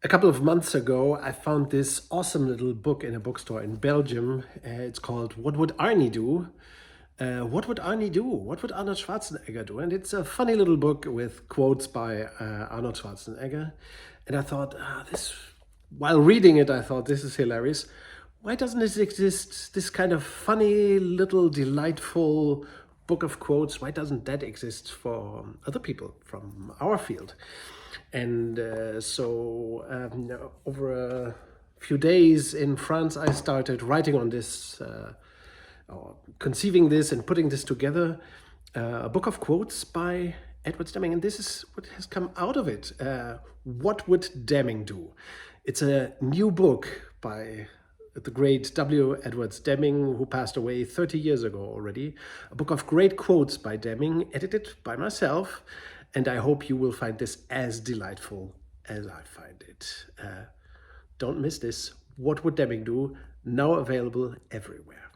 A couple of months ago, I found this awesome little book in a bookstore in Belgium. It's called What Would Arnie Do? What would Arnie do? What would Arnold Schwarzenegger do? And it's a funny little book with quotes by Arnold Schwarzenegger. And I thought, while reading it, I thought, this is hilarious. Why doesn't it exist, this kind of funny, little, delightful book of quotes? Why doesn't that exist for other people from our field? And over a few days in France, I started writing on this, or conceiving this and putting this together, a book of quotes by Deming. And this is what has come out of it. What would Deming do? It's a new book by the great W. Edwards Deming, who passed away 30 years ago already. A book of great quotes by Deming, edited by myself. And I hope you will find this as delightful as I find it. Don't miss this. What would Deming do? Now available everywhere.